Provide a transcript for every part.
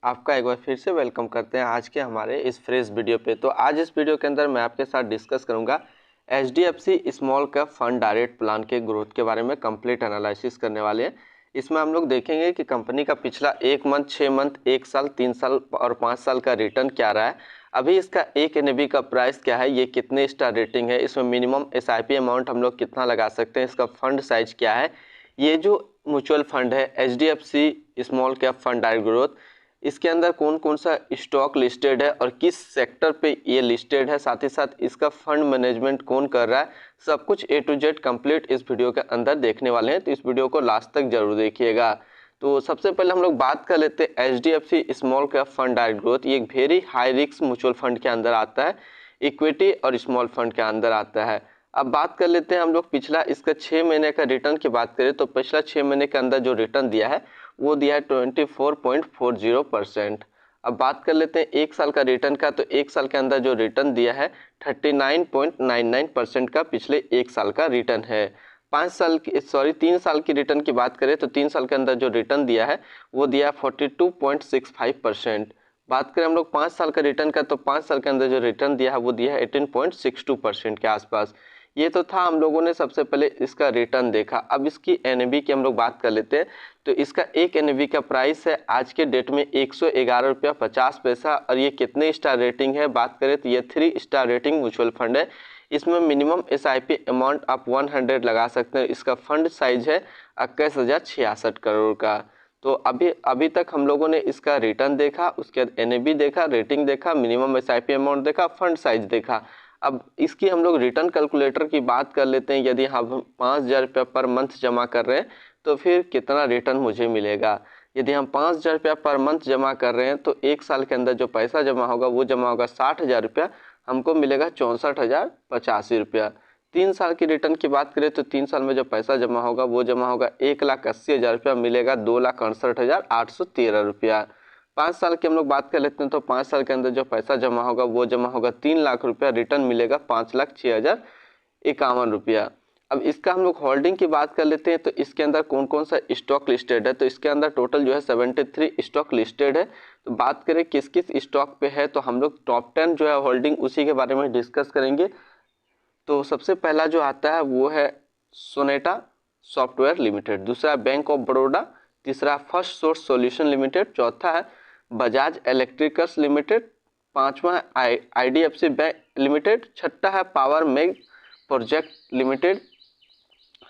आपका एक बार फिर से वेलकम करते हैं आज के हमारे इस फ्रेश वीडियो पे। तो आज इस वीडियो के अंदर मैं आपके साथ डिस्कस करूंगा HDFC small cap fund direct plan के ग्रोथ के बारे में कंप्लीट एनालिसिस करने वाले हैं। इसमें हम लोग देखेंगे कि कंपनी का पिछला 1 मंथ, 6 मंथ, 1 साल, 3 साल और 5 साल का रिटर्न क्या रहा है, अभी इसका एक NAV का प्राइस क्या है, ये कितने स्टार रेटिंग है, इसमें मिनिमम SIP अमाउंट हम लोग कितना लगा सकते हैं, इसका फंड साइज क्या है, ये जो म्यूचुअल फंड है HDFC small cap fund direct growth, इसके अंदर कौन कौन सा स्टॉक लिस्टेड है और किस सेक्टर पे ये लिस्टेड है, साथ ही साथ इसका फंड मैनेजमेंट कौन कर रहा है, सब कुछ A to Z कंप्लीट इस वीडियो के अंदर देखने वाले हैं। तो इस वीडियो को लास्ट तक जरूर देखिएगा। तो सबसे पहले हम लोग बात कर लेते हैं HDFC small cap fund direct growth. ये एक very high risk mutual fund के अंदर आता है, इक्विटी और स्मॉल फंड के अंदर आता है। अब बात कर लेते हैं हम लोग पिछला इसका 6 महीने का रिटर्न की बात करें तो पिछला 6 महीने के अंदर जो रिटर्न दिया है वो दिया है 24.40%। अब बात कर लेते हैं 1 साल का रिटर्न का, तो 1 साल के अंदर जो रिटर्न दिया है 39.99% का पिछले 1 साल का रिटर्न है। 3 साल की रिटर्न की बात करें तो 3 साल के अंदर जो रिटर्न दिया है वो दिया है 42.65%। बात करें हम लोग 5 साल का रिटर्न का, तो 5 साल के अंदर जो रिटर्न दिया है वो दिया है 18.62% के आसपास। ये तो था हम लोगों ने सबसे पहले इसका रिटर्न देखा। अब इसकी NAV की हम लोग बात कर लेते हैं। तो इसका एक NAV का प्राइस है आज के डेट में 111 रुपया 50 पैसा। और ये कितने स्टार रेटिंग है बात करें तो ये 3 स्टार रेटिंग म्यूचुअल फंड है। इसमें मिनिमम SIP अमाउंट आप 100 लगा सकते हैं। इसका फंड साइज है 21,066 करोड़ का। तो अभी तक हम लोगों ने इसका रिटर्न देखा, उसके बाद NAV देखा, रेटिंग देखा, मिनिमम SIP अमाउंट देखा, फंड साइज देखा। अब इसकी हम लोग रिटर्न कैलकुलेटर की बात कर लेते हैं। यदि हम 5,000 रुपया पर मंथ जमा कर रहे हैं तो फिर कितना रिटर्न मुझे मिलेगा। यदि हम 5,000 रुपया पर मंथ जमा कर रहे हैं तो 1 साल के अंदर जो पैसा जमा होगा वो जमा होगा 60,000 रुपया, हमको मिलेगा 64,085 रुपया। 3 साल की रिटर्न की बात करें तो 3 साल में जो पैसा जमा होगा वो जमा होगा 1,80,000 रुपया, मिलेगा 2,68,813 रुपया। 5 साल की हम लोग बात कर लेते हैं तो 5 साल के अंदर जो पैसा जमा होगा वो जमा होगा 3 लाख रुपया, रिटर्न मिलेगा 5,06,051 रुपया। अब इसका हम लोग होल्डिंग की बात कर लेते हैं तो इसके अंदर कौन कौन सा स्टॉक लिस्टेड है। तो इसके अंदर टोटल जो है 73 स्टॉक लिस्टेड है। तो बात करें किस किस स्टॉक पे है तो हम लोग टॉप 10 जो है होल्डिंग उसी के बारे में डिस्कस करेंगे। तो सबसे पहला जो आता है वो है सोनेटा सॉफ्टवेयर लिमिटेड, दूसरा बैंक ऑफ बड़ौदा, तीसरा फर्स्ट सोर्स सॉल्यूशन लिमिटेड, चौथा है बजाज इलेक्ट्रिकल्स लिमिटेड, पांचवा IDFC बैंक लिमिटेड, छठा है पावर मेग प्रोजेक्ट लिमिटेड,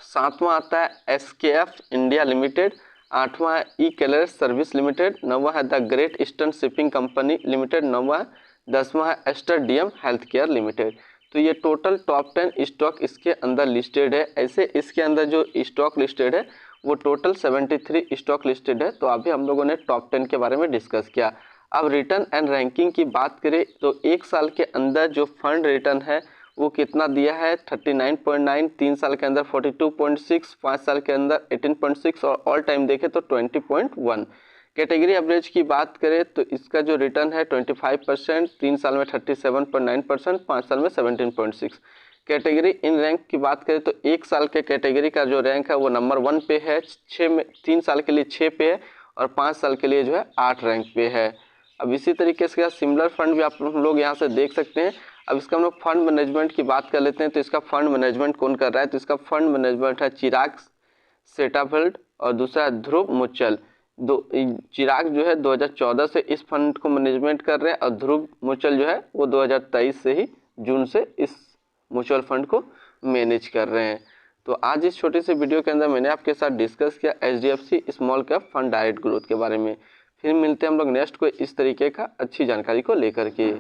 सातवां आता है SKF इंडिया लिमिटेड, आठवां है E-कलर सर्विस लिमिटेड, नौवां है the great eastern shipping company limited, नौवां है 10वां है Aster DM health care limited. तो ये टोटल टॉप 10 स्टॉक इसके अंदर लिस्टेड है। ऐसे इसके अंदर जो स्टॉक लिस्टेड है वो टोटल 73 स्टॉक लिस्टेड है। तो अभी हम लोगों ने टॉप 10 के बारे में डिस्कस किया। अब रिटर्न एंड रैंकिंग की बात करें तो 1 साल के अंदर जो फंड रिटर्न है वो कितना दिया है 39.9, 3 साल के अंदर 42.6, 5 साल के अंदर 18.6 और ऑल टाइम देखें तो 20.1। कैटेगरी एवरेज की बात करें तो इसका जो रिटर्न है 25%, 3 साल में 37.9%, 5 साल में 17.6। कैटेगरी इन रैंक की बात करें तो 1 साल के कैटेगरी का जो रैंक है वो नंबर 1 पे है, 3 साल के लिए 6 पे है और 5 साल के लिए जो है 8 रैंक पे है। अब इसी तरीके से सिमिलर फंड भी आप लोग यहाँ से देख सकते हैं। अब इसका हम लोग फंड मैनेजमेंट की बात कर लेते हैं। तो इसका फंड मैनेजमेंट कौन कर रहा है, तो इसका फंड मैनेजमेंट है चिराग सेटाफील्ड और दूसरा ध्रुव मुचल। चिराग जो है 2014 से इस फंड को मैनेजमेंट कर रहे हैं और ध्रुव मुचल जो है वो 2023 से ही जून से इस म्यूचुअल फंड को मैनेज कर रहे हैं। तो आज इस छोटे से वीडियो के अंदर मैंने आपके साथ डिस्कस किया HDFC small cap fund direct growth के बारे में। फिर मिलते हैं हम लोग नेक्स्ट कोई इस तरीके का अच्छी जानकारी को लेकर के।